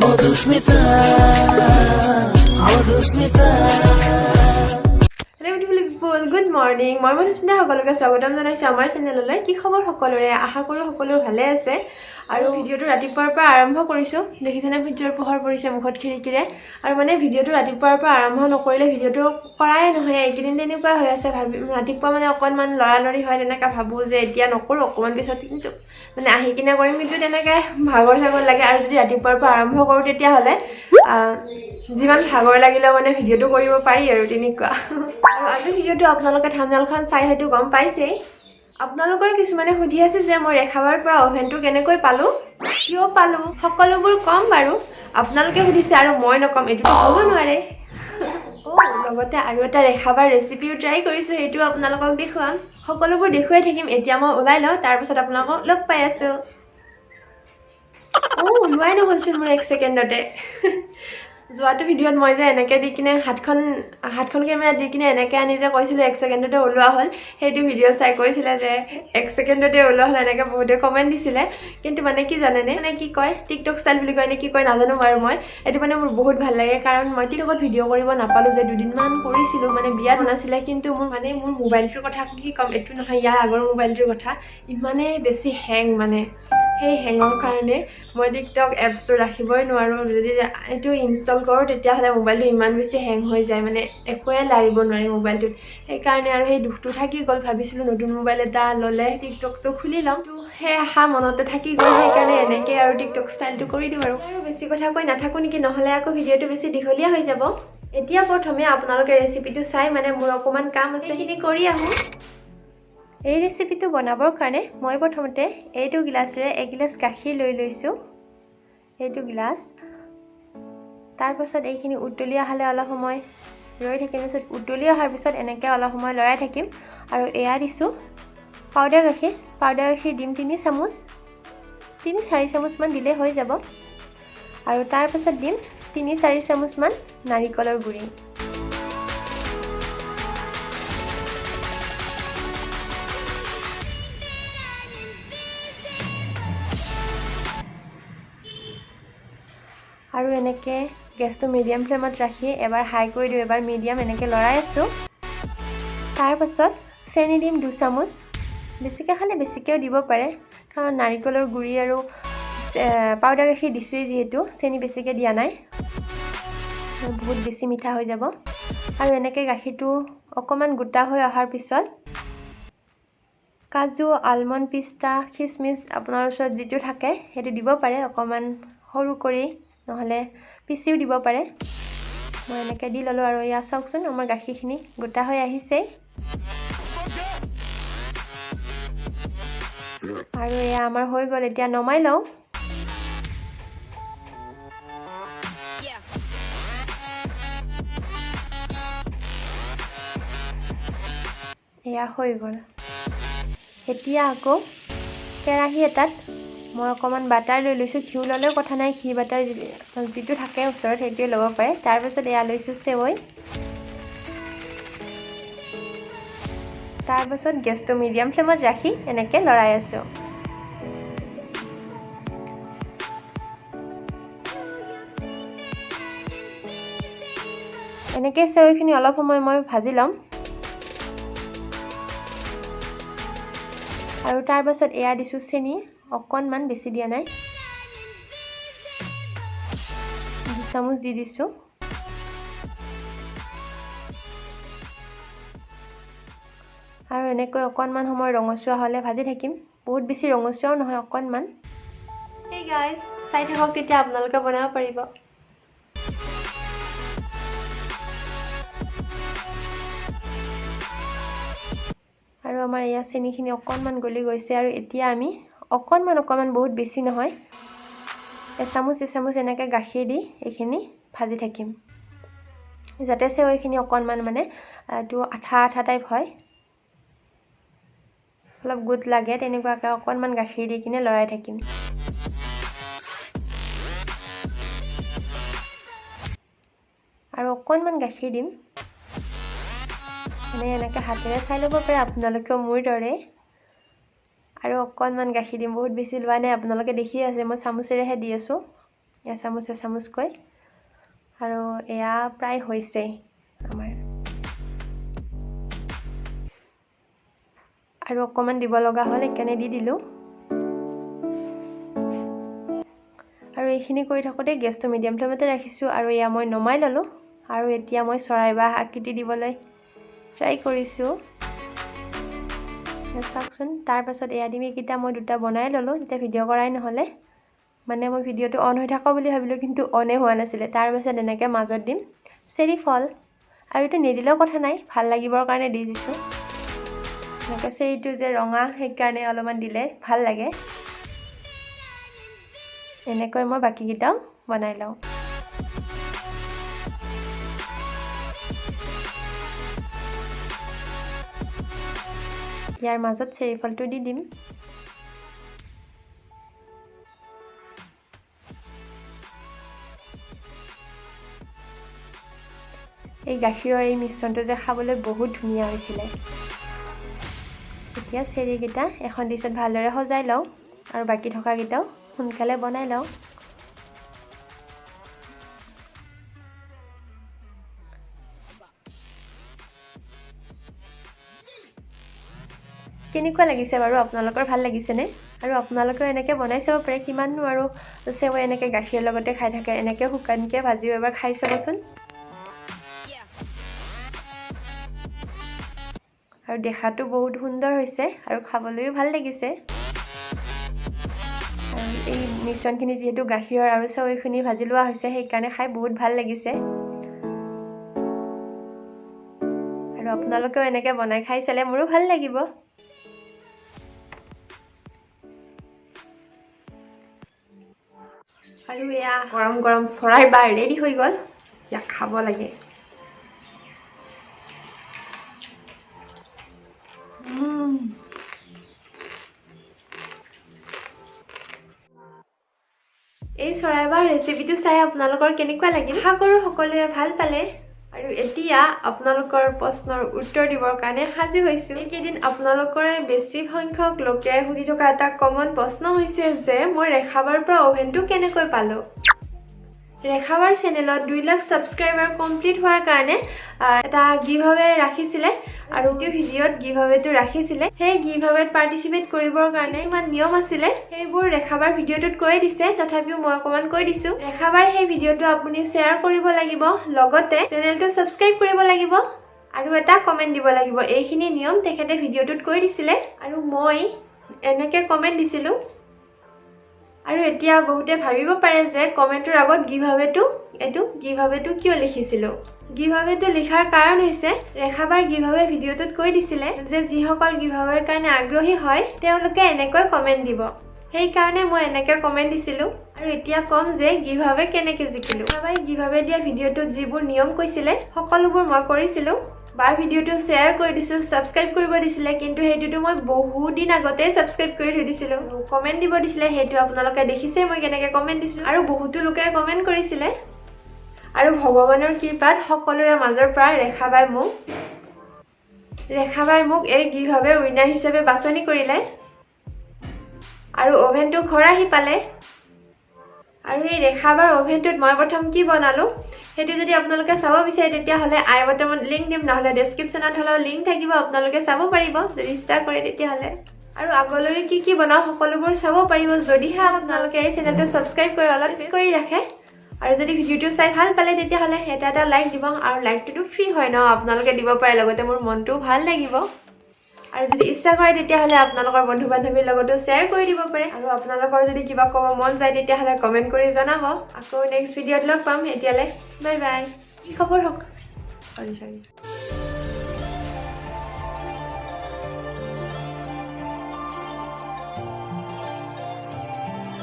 Madhusmita Madhusmita Hello beautiful people, good morning. মই মধুস্মিতা সকলোকে স্বাগতম জনাইছো আমাৰ চেনেললৈ। কি খবৰ সকলোৰে? আশা কৰো সকলো ভালে আছে। আৰু ভিডিওটো ৰাতিপুৱাৰ পৰা আৰম্ভ কৰিছো। দেখিছেনে ভিডিওৰ পোহৰ পৰিছে মুখত খিৰিকিৰে। আৰু মানে ভিডিওটো ৰাতিপুৱাৰ পৰা আৰম্ভ নকৰিলে ভিডিওটো কৰাই নহয়। এইকেইদিন তেনেকুৱা হৈ আছে ৰাতিপুৱা মানে অকণমান লৰালৰি হয় তেনেকা ভাবো যে এতিয়া নকৰো অকমান পিছত কিন্তু মানে আহি কিনে কৰিম কিন্তু তেনেকৈ ভাগৰ লাগে আৰু যদি ৰাতিপুৱাৰ পৰা আৰম্ভ কৰো তেতিয়া হলে যিমান ভাগৰ লাগিলেও মানে ভিডিওটো কৰিব পাৰি আৰু তেনেকুৱা। আৰু আজি ভিডিওটো আপোনালোকে থাম্বনেইলখন চাই হয়তো গম পাইছেই। আপোনালোকৰ কিছুমানে সুধি আছে যে মই ৰেখাবাৰ পৰা অভেনটো কেনেকৈ পালো, কিয় পালো, সকলোবোৰ কম বাৰু। আপোনালোকে সুধিছে আৰু মই নকম এইটো হ'ব নোৱাৰে। লগতে আৰু এটা ৰেখাবাৰ ৰেচিপিও ট্ৰাই কৰিছো, সেইটো আপোনালোকক দেখুৱাম। সকলোবোৰ দেখুৱাই থাকিম। এতিয়া মই ওলাই লওঁ, তাৰপিছত আপোনালোকক লগ পাই আছো। ওলোৱাই নহ'লচোন মোৰ 1 ছেকেণ্ডতে। যোৱাটো ভিডিঅ'ত মই যে এনেকৈ দি কিনে হাতখন কেমেৰা দি কিনে এনেকৈ আনি যে কৈছিলোঁ 1 ছেকেণ্ডতে ওলোৱা হ'ল, সেইটো ভিডিঅ' চাই কৈছিলে যে 1 ছেকেণ্ডতে ওলোৱা হ'ল, এনেকৈ বহুতে কমেণ্ট দিছিলে। কিন্তু মানে কি জানেনে, মানে কি কয় টিকটক ষ্টাইল বুলি কয় নে কি কয় নাজানো বাৰু। এইটো মানে মোৰ বহুত ভাল লাগে, কাৰণ মই টিকটকত ভিডিঅ' কৰিব নাপালোঁ যে 2 দিনমান কৰিছিলোঁ, মানে বিয়াত নাছিলে। কিন্তু মোৰ মোবাইলটোৰ কথা কি ক'ম, এইটো নহয় ইয়াৰ আগৰ মোবাইলটোৰ কথা, ইমানেই বেছি হেং মানে। সেই হেঙৰ কাৰণে মই টিকটক এপছটো ৰাখিবই নোৱাৰোঁ। যদি এইটো ইনষ্টল কৰোঁ তেতিয়াহ'লে মোবাইলটো ইমান বেছি হেং হৈ যায়, মানে একোৱে লাৰিব নোৱাৰি মোবাইলটোত। সেইকাৰণে আৰু সেই দুখটো থাকি গ'ল। ভাবিছিলোঁ নতুন মোবাইল এটা ল'লে টিকটকটো খুলি ল'ম, সেই আশা মনতে থাকি গ'ল। সেইকাৰণে এনেকৈ আৰু টিকটক ষ্টাইলটো কৰি দিওঁ আৰু বেছি কথা কৈ নাথাকোঁ নেকি, নহ'লে আকৌ ভিডিঅ'টো বেছি দীঘলীয়া হৈ যাব। এতিয়া প্ৰথমে আপোনালোকে ৰেচিপিটো চাই মানে মোৰ অকণমান কাম আছে, সেইখিনি কৰি আহোঁ। এই ৰেচিপিটো বনাবৰ কাৰণে মই প্ৰথমতে এইটো গিলাচেৰে 1 গিলাচ গাখীৰ লৈ লৈছোঁ, এইটো গিলাচ। তাৰপাছত এইখিনি উতলি অহালে অলপ সময় ৰৈ থাকিম। পিছত উতলি অহাৰ পিছত এনেকৈ অলপ সময় লৰাই থাকিম। আৰু এয়া দিছোঁ পাউডাৰ গাখীৰ দিম 3 চামুচ, 3-4 চামুচমান দিলে হৈ যাব। আৰু তাৰপাছত দিম 3-4 চামুচমান নাৰিকলৰ গুড়ি। আৰু এনেকৈ গেছটো মিডিয়াম ফ্লেমত ৰাখি এবাৰ হাই কৰি দিওঁ, এবাৰ মিডিয়াম, এনেকৈ লৰাই আছোঁ। তাৰপাছত চেনি দিম 2 চামুচ। বেছিকৈ খালে বেছিকৈও দিব পাৰে, কাৰণ নাৰিকলৰ গুড়ি আৰু পাউডাৰ গাখীৰ দিছোঁৱেই যিহেতু, চেনি বেছিকৈ দিয়া নাই, বহুত বেছি মিঠা হৈ যাব। আৰু এনেকৈ গাখীৰটো অকণমান গোটা হৈ অহাৰ পিছত কাজু, আলমণ্ড, পিষ্টা, খিচমিচ আপোনাৰ ওচৰত যিটো থাকে সেইটো দিব পাৰে, অকণমান সৰু কৰি, নহ'লে পিচিও দিব পাৰে। মই এনেকৈ দি ল'লোঁ। আৰু এয়া চাওকচোন আমাৰ গাখীৰখিনি গোটা হৈ আহিছেই। আৰু এয়া আমাৰ হৈ গ'ল, এতিয়া নমাই লওঁ। এয়া হৈ গ'ল। এতিয়া আকৌ কেৰাহী এটাত মই অকণমান বাটাৰ লৈ লৈছোঁ। ঘিউ ল'লেও কথা নাই, ঘি বাটাৰ যিটো থাকে ওচৰত সেইটোৱে ল'ব পাৰে। তাৰপিছত এয়া লৈছোঁ চেৱৈ। তাৰপাছত গেছটো মিডিয়াম ফ্লেমত ৰাখি এনেকৈ লৰাই আছোঁ। এনেকৈ চেৱৈখিনি অলপ সময় মই ভাজি ল'ম। আৰু তাৰপাছত এয়া দিছোঁ চেনি, অকণমান, বেছি দিয়া নাই, 2 চামুচ দি দিছোঁ। আৰু এনেকৈ অকণমান সময় ৰঙচুৱা হ'লে ভাজি থাকিম। বহুত বেছি ৰঙচুৱাও নহয়, অকণমান। হেই গাইজ, চাই থাকক, তেতিয়া আপোনালোকে বনাব পাৰিব। আৰু আমাৰ এয়া চেনিখিনি অকণমান গলি গৈছে। আৰু এতিয়া আমি অকণমান, বহুত বেছি নহয়, এচামুচ এনেকৈ গাখীৰ দি এইখিনি ভাজি থাকিম, যাতে চেৱৈখিনি অকণমান মানে এইটো আঠা টাইপ হয়, অলপ গোট লাগে, তেনেকুৱাকৈ অকণমান গাখীৰ দি কিনে লৰাই থাকিম। আৰু অকণমান গাখীৰ দিম, মানে এনেকৈ হাতেৰে চাই ল'ব পাৰে আপোনালোকেও মোৰ দৰে। আৰু অকণমান গাখীৰ দিম, বহুত বেছি লোৱা নাই, আপোনালোকে দেখি আছে মই চামুচেৰেহে দি আছোঁ। এচামুচকৈ আৰু এয়া প্ৰায় হৈছে আমাৰ আৰু অকমান দিব লগা হ'ল একানে দি দিলো আৰু এইখিনি কৰি থাকোতে গেছটো মিডিয়াম ফ্লেমতে ৰাখিছো আৰু এয়া মই নমাই ললো আৰু এতিয়া মই চৰাই বা আকৃতি দিবলৈ ট্ৰাই কৰিছো চাওকচোন তাৰ পাছত এয়া দিমি কিটা মই দুটা বনাই ললো এটা ভিডিও কৰাই নহলে মানে মই ভিডিওটো অন হৈ থাকা বুলি ভাবিলো কিন্তু অনে হোৱা নাছিলে তাৰ পাছত এনেকৈ মাজত দিম চেৰি ফল আৰু এটা নিদিলেও কথা নাই ভাল লাগিবৰ কাৰণে দি দিছো এনেকৈ চেৰিটো যে ৰঙা সেই কাৰণে অলপমান দিলে ভাল লাগে এনেকৈ মই বাকি কিটাও বনাই লওঁ ইয়াৰ মাজত চেৰি ফলটো দি দিম এই গাখীৰৰ এই মিশ্ৰণটো যে খাবলৈ বহুত ধুনীয়া হৈছিলে এতিয়া চেৰি কিটা এখন ডিশত ভালদৰে সজাই লওঁ আৰু বাকি থকা কিটাও সোনকালে বনাই লওঁ কেনেকুৱা লাগিছে বাৰু আপোনালোকৰ ভাল লাগিছে নে আৰু আপোনালোকেও এনেকৈ বনাই চাব পাৰে কিমাননো আৰু সেৱা এনেকৈ গাখীৰৰ লগতে খাই থাকে এনেকৈ শুকানকৈ ভাজিও এবাৰ খাই চাবচোন আৰু দেখাটো বহুত সুন্দৰ হৈছে আৰু খাবলৈও ভাল লাগিছে আৰু এই মিশ্ৰণখিনি যেহেতু গাখীৰৰ আৰু সেৱইখিনি ভাজি লোৱা হৈছে সেইকাৰণে খাই বহুত ভাল লাগিছে আৰু আপোনালোকেও এনেকৈ বনাই খাই চালে মোৰো ভাল লাগিব আৰু এয়া গৰম গৰম চৰাই বা ৰেডি হৈ গ'ল এতিয়া খাব লাগে এই চৰাই বা ৰেচিপিটো চাই আপোনালোকৰ কেনেকুৱা লাগিল আশা কৰোঁ সকলোৱে ভাল পালে আৰু এতিয়া আপোনালোকৰ প্ৰশ্নৰ উত্তৰ দিবৰ কাৰণে সাজু হৈছো এইকেইদিন আপোনালোকৰে বেছি সংখ্যক লোকে সুধি থকা এটা কমন প্ৰশ্ন হৈছে যে মই ৰেখাবাৰ পৰা অভেনটো কেনেকৈ পালো ৰেখাবাৰ চেনেলত 2 লাখ সাবস্ক্ৰাইবাৰ কমপ্লিট হোৱাৰ কাৰণে এটা গিভঅৱে ৰাখিছিলে আৰু এই ভিডিওত গিভঅৱেটো ৰাখিছিলে সেই গিভঅৱেত পাৰ্টিসিপেট কৰিবৰ কাৰণে কিছুমান নিয়ম আছিলে সেইবোৰ ৰেখাবাৰ ভিডিওটোত কৈ দিছে তথাপিও মই অকমান কৈ দিছো ৰেখাবাৰ সেই ভিডিওটো আপুনি শেয়াৰ কৰিব লাগিব লগতে চেনেলটো সাবস্ক্ৰাইব কৰিব লাগিব আৰু এটা কমেন্ট দিব লাগিব এইখিনি নিয়ম তেখেতে ভিডিওটোত কৈ দিছিলে আৰু মই এনেকৈ কমেন্ট দিছিলো আৰু এতিয়া বহুতে ভাবিব পাৰে যে কমেন্টৰ আগত গিভঅৱেটো কিয় লিখিছিলো গিভঅৱেটো লিখাৰ কাৰণ হৈছে ৰেখাবাৰ গিভঅৱে ভিডিওটোত কৈ দিছিলে যে যিসকল গিভঅৱেৰ কাৰণে আগ্ৰহী হয় তেওঁলোকে এনেকৈ কমেন্ট দিব সেই কাৰণে মই এনেকৈ কমেন্ট দিছিলো আৰু এতিয়া কম যে গিভঅৱে কেনেকৈ জিকিলো ৰেখাবাই গিভঅৱে দিয়া ভিডিওটোত যিবোৰ নিয়ম কৈছিলে সকলোবোৰ মই কৰিছিলো বাৰ ভিডিওটো শেয়াৰ কৰি দিছো সাবস্ক্ৰাইব কৰিব দিছিলে কিন্তু হেইটোটো মই বহুত দিন আগতে সাবস্ক্ৰাইব কৰি থৈ দিছিলো কমেন্ট দিব দিছিলে হেইটো আপোনালোকে দেখিছে মই কেনেকৈ কমেন্ট দিছো আৰু বহুতো লোকে কমেন্ট কৰিছিলে আৰু ভগৱানৰ কৃপাত সকলোৰে মাজৰ পৰা ৰেখাবাই মোক এই গিভঅৱে উইনাৰ হিচাপে বাছনি কৰিলে আৰু অভেনটো ঘৰ আহি পালে আৰু এই ৰেখাবাৰ অভেনটোত মই প্ৰথম কি বনালো হেতু যদি আপোনালোকে চাব বিচাৰে তেতিয়া হলে আই বটনত লিংক দিম নহলে ডেসক্ৰিপচনত হলো লিংক থাকিব আপোনালোকে চাব পাৰিব যদি ইচ্ছা কৰে তেতিয়া হলে আৰু আগলৈ কি বনাও সকলোবোৰ চাব পাৰিব যদিহে আপোনালোকে এই চেনেলটো সাবস্ক্ৰাইব কৰি অলপ প্ৰেছ কৰি ৰাখে আৰু যদি ভিডিওটো চাই ভাল পালে তেতিয়া হলে এটা লাইক দিব আৰু লাইকটো ফ্ৰী হয় ন আপোনালোকে দিব পাৰে লগতে মোৰ মনটো ভাল লাগিব আৰু যদি ইচ্ছা কৰে তেতিয়া হলে আপোনালোকৰ বন্ধু বান্ধৱীৰ লগতো শেয়াৰ কৰি দিব পাৰে আৰু আপোনালোকৰ যদি কিবা ক'ব মন যায় তেতিয়া হলে কমেন্ট কৰি জনাব আকৌ নেক্সট ভিডিওত লগ পাম এতিয়ালে বাই বাই কি খবৰ হক সৰি